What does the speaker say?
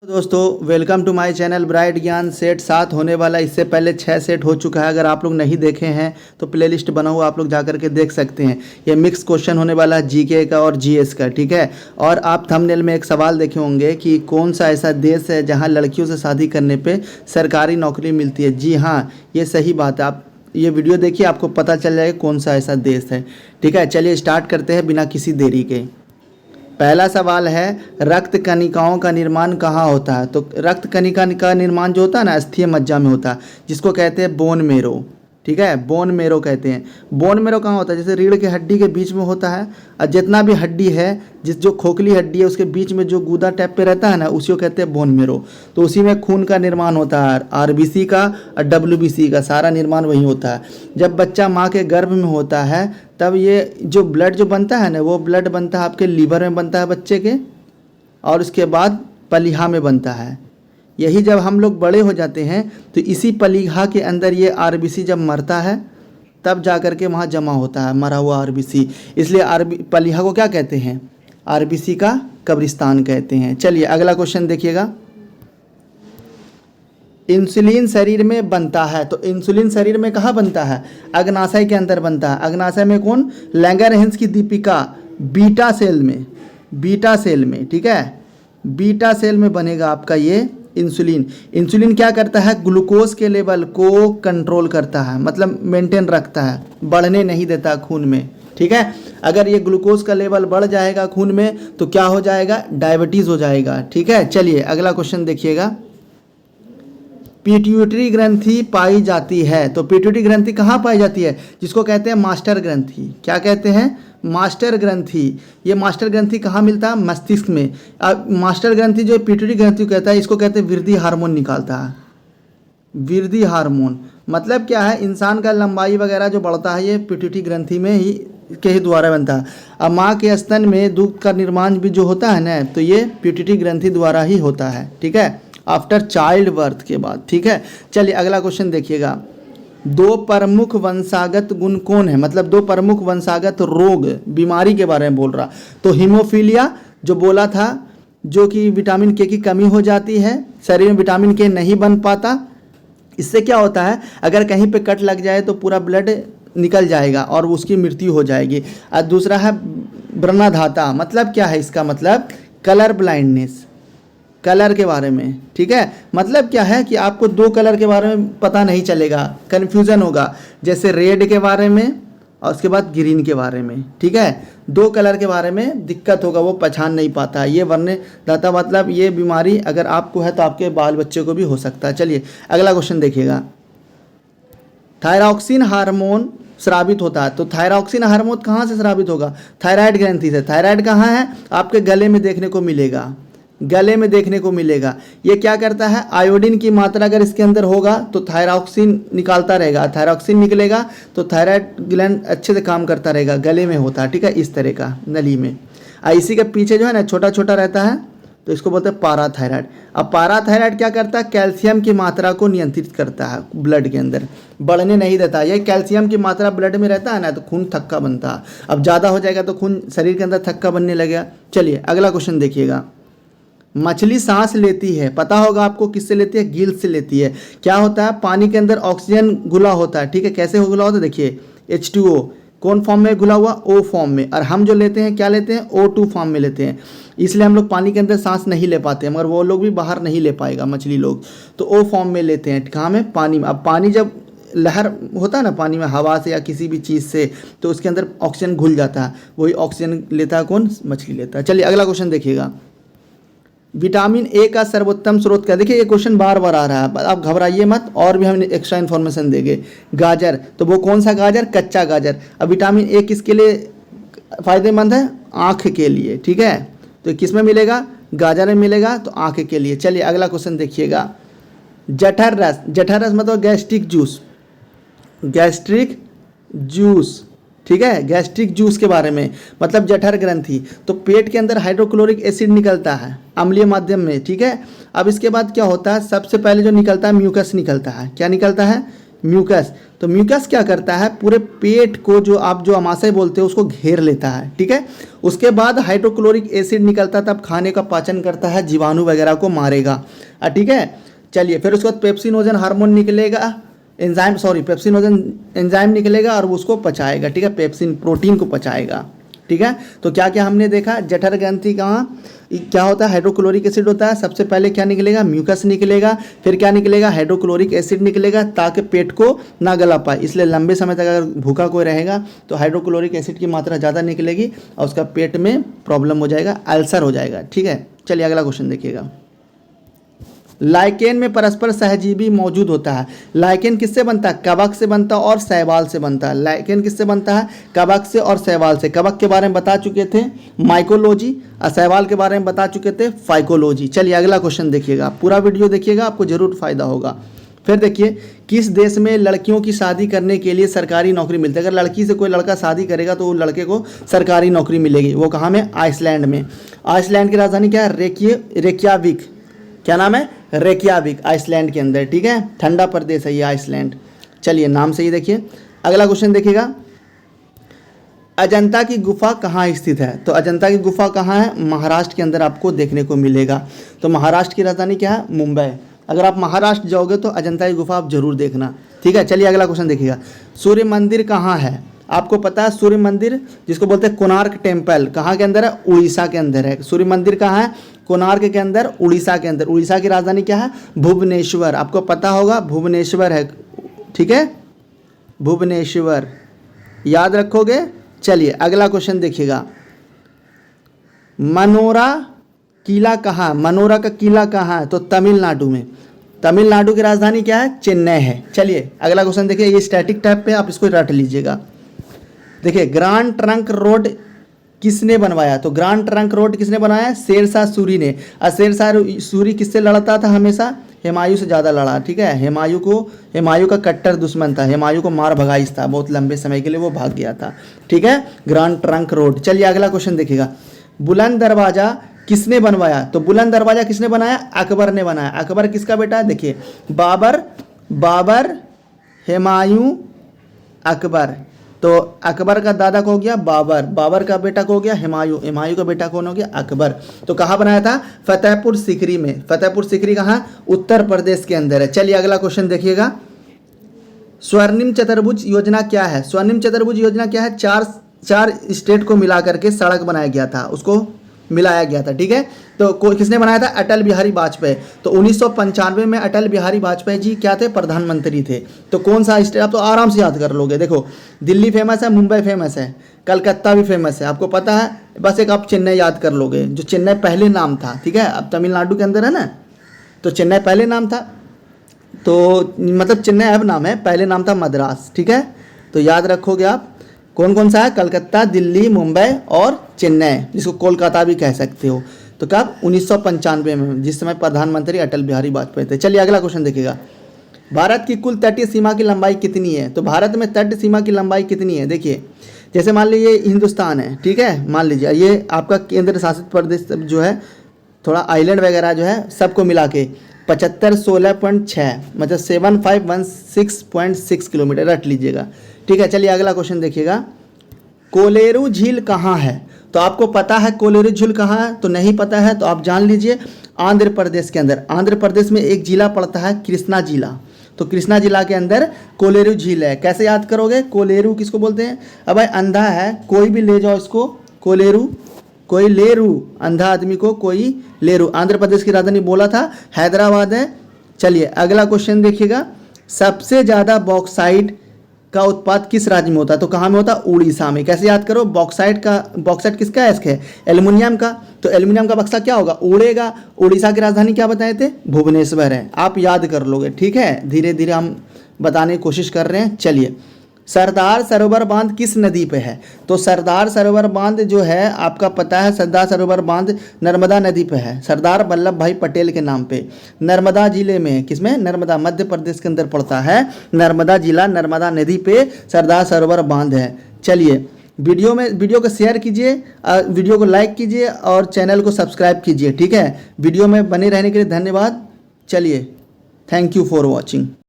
दोस्तों welcome to my channel Bright Gyan. Set 7 होने वाला, इससे पहले 6 सेट हो चुका है। अगर आप लोग नहीं देखे हैं तो प्लेलिस्ट बना हुआ, आप लोग जा करके देख सकते हैं। ये मिक्स क्वेश्चन होने वाला है, जीके का और जीएस का, ठीक है। और आप थंबनेल में एक सवाल देखे होंगे कि कौन सा ऐसा देश है जहाँ लड़कियों से शादी करने पर सरकारी नौकरी मिलती है। जी हाँ, ये सही बात है। आप ये वीडियो देखिए, आपको पता चल जाएगा कौन सा ऐसा देश है, ठीक है। चलिए स्टार्ट करते हैं बिना किसी देरी के। पहला सवाल है, रक्त कणिकाओं का निर्माण कहाँ होता है? तो रक्त कणिका का निर्माण जो होता है ना, अस्थीय मज्जा में होता है, जिसको कहते हैं बोन मेरो, ठीक है। बोन मेरो कहते हैं। बोन मेरो कहाँ होता है? जैसे रीढ़ की हड्डी के बीच में होता है, और जितना भी हड्डी है, जो खोखली हड्डी है उसके बीच में जो गूदा टाइप पे रहता है ना, उसी को कहते हैं बोन मेरो। तो उसी में खून का निर्माण होता है, आरबीसी का और डब्ल्यूबीसी का, सारा निर्माण वही होता है। जब बच्चा माँ के गर्भ में होता है तब ये जो ब्लड जो बनता है ना, वो ब्लड बनता है आपके लीवर में बनता है बच्चे के, और उसके बाद पलिहा में बनता है। यही जब हम लोग बड़े हो जाते हैं तो इसी पलिहा के अंदर ये आरबीसी जब मरता है तब जा कर के वहाँ जमा होता है मरा हुआ आरबीसी। इसलिए पलिहा को क्या कहते हैं? आरबीसी का कब्रिस्तान कहते हैं। चलिए अगला क्वेश्चन देखिएगा। इंसुलिन शरीर में बनता है, तो इंसुलिन शरीर में कहाँ बनता है? अग्नाशय के अंदर बनता है। अग्नाशय में कौन? लैंगरहैंस की दीपिका, बीटा सेल में, बीटा सेल में, ठीक है। बीटा सेल में बनेगा आपका ये इंसुलिन। इंसुलिन क्या करता है? ग्लूकोज के लेवल को कंट्रोल करता है, मतलब मेंटेन रखता है, बढ़ने नहीं देता खून में, ठीक है। अगर ये ग्लूकोज का लेवल बढ़ जाएगा खून में तो क्या हो जाएगा? डायबिटीज़ हो जाएगा, ठीक है। चलिए अगला क्वेश्चन देखिएगा। पिट्यूटरी ग्रंथि पाई जाती है, तो पिट्यूटरी ग्रंथि कहाँ पाई जाती है? जिसको कहते हैं मास्टर ग्रंथि। क्या कहते हैं? मास्टर ग्रंथि। ये मास्टर ग्रंथि कहाँ मिलता है? मस्तिष्क में। अब मास्टर ग्रंथि जो पिट्यूटरी ग्रंथि कहता है, इसको कहते हैं वृद्धि हार्मोन निकालता है। वृद्धि हार्मोन मतलब क्या है? इंसान का लंबाई वगैरह जो बढ़ता है ये पिट्यूटरी ग्रंथि में ही के ही द्वारा बनता है। अब माँ के स्तन में दूध का निर्माण भी जो होता है ना, तो ये पिट्यूटरी ग्रंथि द्वारा ही होता है, ठीक है, आफ्टर चाइल्ड बर्थ के बाद, ठीक है। चलिए अगला क्वेश्चन देखिएगा। दो प्रमुख वंशागत गुण कौन है? मतलब दो प्रमुख वंशागत रोग, बीमारी के बारे में बोल रहा। तो हीमोफीलिया जो बोला था, जो कि विटामिन के की कमी हो जाती है, शरीर में विटामिन के नहीं बन पाता। इससे क्या होता है? अगर कहीं पे कट लग जाए तो पूरा ब्लड निकल जाएगा और उसकी मृत्यु हो जाएगी। और दूसरा है व्रणधाता। मतलब क्या है इसका? मतलब कलर ब्लाइंडनेस, कलर के बारे में, ठीक है। मतलब क्या है कि आपको दो कलर के बारे में पता नहीं चलेगा, कन्फ्यूज़न होगा, जैसे रेड के बारे में और उसके बाद ग्रीन के बारे में, ठीक है। दो कलर के बारे में दिक्कत होगा, वो पहचान नहीं पाता। ये वर्णदाता मतलब ये बीमारी अगर आपको है तो आपके बाल बच्चे को भी हो सकता है। चलिए अगला क्वेश्चन देखिएगा। थायरॉक्सिन हार्मोन स्रावित होता है, तो थायरॉक्सिन हार्मोन कहाँ से स्रावित होगा? थायराइड ग्रंथि से। थायराइड कहाँ है? आपके गले में देखने को मिलेगा, गले में देखने को मिलेगा। ये क्या करता है? आयोडीन की मात्रा अगर इसके अंदर होगा तो थायरॉक्सिन निकालता रहेगा, थायरॉक्सिन निकलेगा तो थायराइड ग्लैंड अच्छे से काम करता रहेगा, गले में होता है, ठीक है, इस तरह का नली में। इसी के पीछे जो है ना छोटा छोटा रहता है, तो इसको बोलते हैं पाराथायराइड। अब पाराथायराइड क्या करता है? कैल्शियम की मात्रा को नियंत्रित करता है, ब्लड के अंदर बढ़ने नहीं देता। ये कैल्शियम की मात्रा ब्लड में रहता है ना, तो खून थक्का बनता है। अब ज़्यादा हो जाएगा तो खून शरीर के अंदर थक्का बनने लगेगा। चलिए अगला क्वेश्चन देखिएगा। मछली सांस लेती है, पता होगा आपको किससे लेती है? गिल से लेती है। क्या होता है? पानी के अंदर ऑक्सीजन घुला होता है, ठीक है। कैसे घुला होता है? देखिए H2O कौन फॉर्म में घुला हुआ? O फॉर्म में। और हम जो लेते हैं क्या लेते हैं? O2 फॉर्म में लेते हैं। इसलिए हम लोग पानी के अंदर सांस नहीं ले पाते, मगर वो लोग भी बाहर नहीं ले पाएगा, मछली लोग तो O फॉर्म में लेते हैं। कहाँ में? पानी में। अब पानी जब लहर होता है ना पानी में, हवा से या किसी भी चीज़ से, तो उसके अंदर ऑक्सीजन घुल जाता है, वही ऑक्सीजन लेता है कौन? मछली लेता है। चलिए अगला क्वेश्चन देखिएगा। विटामिन ए का सर्वोत्तम स्रोत क्या? देखिए ये क्वेश्चन बार बार आ रहा है, आप घबराइए मत, और भी हम एक्स्ट्रा इन्फॉर्मेशन देंगे। गाजर, तो वो कौन सा गाजर? कच्चा गाजर। अब विटामिन ए किसके लिए फ़ायदेमंद है? आँख के लिए, ठीक है। तो किस में मिलेगा? गाजर में मिलेगा, तो आँख के लिए। चलिए अगला क्वेश्चन देखिएगा। जठर रस, जठर रस मतलब गैस्ट्रिक जूस, गैस्ट्रिक जूस, ठीक है, गैस्ट्रिक जूस के बारे में, मतलब जठर ग्रंथि। तो पेट के अंदर हाइड्रोक्लोरिक एसिड निकलता है अम्लीय माध्यम में, ठीक है। अब इसके बाद क्या होता है? सबसे पहले जो निकलता है म्यूकस निकलता है। क्या निकलता है? म्यूकस। तो म्यूकस क्या करता है, पूरे पेट को जो आप जो अमाशय बोलते हो उसको घेर लेता है, ठीक है। उसके बाद हाइड्रोक्लोरिक एसिड निकलता है, तब खाने का पाचन करता है, जीवाणु वगैरह को मारेगा, ठीक है। चलिए, फिर उसके बाद पेप्सिनोजन हार्मोन निकलेगा, पेप्सिनोजन एंजाइम निकलेगा और उसको पचाएगा, ठीक है, पेप्सिन प्रोटीन को पचाएगा, ठीक है। तो क्या क्या हमने देखा, जठर ग्रंथि कहाँ क्या होता है, हाइड्रोक्लोरिक एसिड होता है। सबसे पहले क्या निकलेगा, म्यूकस निकलेगा, फिर क्या निकलेगा, हाइड्रोक्लोरिक एसिड निकलेगा, ताकि पेट को ना गला पाए। इसलिए लंबे समय तक अगर भूखा कोई रहेगा तो हाइड्रोक्लोरिक एसिड की मात्रा ज़्यादा निकलेगी और उसका पेट में प्रॉब्लम हो जाएगा, अल्सर हो जाएगा, ठीक है। चलिए अगला क्वेश्चन देखिएगा। लाइकेन में परस्पर सहजीवी मौजूद होता है। लाइकेन किससे बनता है, कवक से बनता है और शैवाल से बनता है। लाइकेन किससे बनता है, कवक से और शैवाल से। कवक के बारे में बता चुके थे माइकोलॉजी, और शैवाल के बारे में बता चुके थे फाइकोलॉजी। चलिए अगला क्वेश्चन देखिएगा, पूरा वीडियो देखिएगा, आपको जरूर फायदा होगा। फिर देखिए, किस देश में लड़कियों की शादी करने के लिए सरकारी नौकरी मिलती है। अगर लड़की से कोई लड़का शादी करेगा तो वो लड़के को सरकारी नौकरी मिलेगी। वो कहाँ में, आइसलैंड में। आइसलैंड की राजधानी क्या है, रेकियाविक। क्या नाम है, रेकियाविक, आइसलैंड के अंदर, ठीक है। ठंडा प्रदेश है ये आइसलैंड। चलिए नाम से ही देखिए। अगला क्वेश्चन देखिएगा, अजंता की गुफा कहाँ स्थित है। तो अजंता की गुफा कहाँ है, महाराष्ट्र के अंदर आपको देखने को मिलेगा। तो महाराष्ट्र की राजधानी क्या है, मुंबई। अगर आप महाराष्ट्र जाओगे तो अजंता की गुफा आप जरूर देखना, ठीक है। चलिए अगला क्वेश्चन देखिएगा, सूर्य मंदिर कहाँ है। आपको पता है सूर्य मंदिर जिसको बोलते हैं कोणार्क टेम्पल, कहाँ के अंदर है, उड़ीसा के अंदर है। सूर्य मंदिर कहाँ है, कोणार्क के अंदर, उड़ीसा के अंदर। उड़ीसा की राजधानी क्या है, भुवनेश्वर। आपको पता होगा भुवनेश्वर है, ठीक है, भुवनेश्वर, याद रखोगे। चलिए अगला क्वेश्चन देखिएगा, मनोरा किला कहाँ, मनोरा का किला कहाँ है, तो तमिलनाडु में। तमिलनाडु की राजधानी क्या है, चेन्नई है। चलिए अगला क्वेश्चन देखिए, ये स्टैटिक टाइप पे, आप इसको रट लीजिएगा। देखिए, ग्रांड ट्रंक रोड किसने बनवाया। तो ग्रांड ट्रंक रोड किसने बनाया, शेरशाह सूरी ने। और शेरशाह सूरी किससे लड़ता था, हमेशा हुमायूं से ज़्यादा लड़ा, ठीक है। हुमायूं का कट्टर दुश्मन था, हुमायूं को मार भगाइस था, बहुत लंबे समय के लिए वो भाग गया था, ठीक है। Grand trunk road. चलिए अगला क्वेश्चन देखिएगा, बुलंद दरवाज़ा किसने बनवाया। तो बुलंद दरवाज़ा किसने बनाया, अकबर ने बनाया। अकबर किसका बेटा है, देखिए, बाबर, हुमायूं, अकबर। तो अकबर का दादा को हो गया बाबर, बाबर का बेटा को हो गया हुमायूं, हुमायूं का बेटा कौन हो गया, अकबर। तो कहाँ बनाया था, फतेहपुर सीकरी में। फतेहपुर सीकरी कहाँ, उत्तर प्रदेश के अंदर है। चलिए अगला क्वेश्चन देखिएगा, स्वर्णिम चतुर्भुज योजना क्या है। स्वर्णिम चतुर्भुज योजना क्या है, चार स्टेट को मिला करके सड़क बनाया गया था, उसको मिलाया गया था, ठीक है। तो किसने बनाया था, अटल बिहारी वाजपेयी। तो 1995 में अटल बिहारी वाजपेयी जी क्या थे, प्रधानमंत्री थे। तो कौन सा स्टेट, आप तो आराम से याद कर लोगे। देखो, दिल्ली फेमस है, मुंबई फेमस है, कलकत्ता भी फेमस है, आपको पता है। बस एक आप चेन्नई याद कर लोगे, जो चेन्नई पहले नाम था, ठीक है। अब तमिलनाडु के अंदर है ना, तो चेन्नई पहले नाम था, तो मतलब चेन्नई अब नाम है, पहले नाम था मद्रास, ठीक है। तो याद रखोगे आप, कौन कौन सा है, कलकत्ता, दिल्ली, मुंबई और चेन्नई, जिसको कोलकाता भी कह सकते हो। तो कब, 1995 में, जिस समय प्रधानमंत्री अटल बिहारी वाजपेयी थे। चलिए अगला क्वेश्चन देखिएगा, भारत की कुल तटीय सीमा की लंबाई कितनी है। तो भारत में तटीय सीमा की लंबाई कितनी है, देखिए, जैसे मान लीजिए हिंदुस्तान है, ठीक है, मान लीजिए ये आपका केंद्र शासित प्रदेश जो है, थोड़ा आइलैंड वगैरह जो है, सबको मिला के 7516.6 मतलब 7516.6 किलोमीटर रट लीजिएगा, ठीक है। चलिए अगला क्वेश्चन देखिएगा, कोलेरू झील कहाँ है। तो आपको पता है कोलेरू झील कहाँ है, तो नहीं पता है तो आप जान लीजिए, आंध्र प्रदेश के अंदर। आंध्र प्रदेश में एक जिला पड़ता है कृष्णा जिला, तो कृष्णा जिला के अंदर कोलेरू झील है। कैसे याद करोगे, कोलेरू किसको बोलते हैं, अब भाई अंधा है कोई भी ले जाओ इसको, कोलेरू, कोई लेरू, अंधा आदमी को कोई लेरू। आंध्र प्रदेश की राजधानी बोला था हैदराबाद है। चलिए अगला क्वेश्चन देखिएगा, सबसे ज़्यादा बॉक्साइट का उत्पाद किस राज्य में होता है। तो कहाँ में होता है, उड़ीसा में। कैसे याद करो, बॉक्साइट किसका है, एल्युमिनियम का। तो एल्युमिनियम का बक्सा क्या होगा, उड़ेगा। उड़ीसा की राजधानी क्या बताए थे, भुवनेश्वर है। आप याद कर लोगे, ठीक है, धीरे धीरे हम बताने की कोशिश कर रहे हैं। चलिए, सरदार सरोवर बांध किस नदी पे है। तो सरदार सरोवर बांध जो है आपका पता है, सरदार सरोवर बांध नर्मदा नदी पे है, सरदार वल्लभ भाई पटेल के नाम पे। नर्मदा जिले में, किसमें, नर्मदा, मध्य प्रदेश के अंदर पड़ता है नर्मदा जिला, नर्मदा नदी पे सरदार सरोवर बांध है। चलिए, वीडियो को शेयर कीजिए, वीडियो को लाइक कीजिए और चैनल को सब्सक्राइब कीजिए, ठीक है। वीडियो में बने रहने के लिए धन्यवाद। चलिए, थैंक यू फॉर वॉचिंग।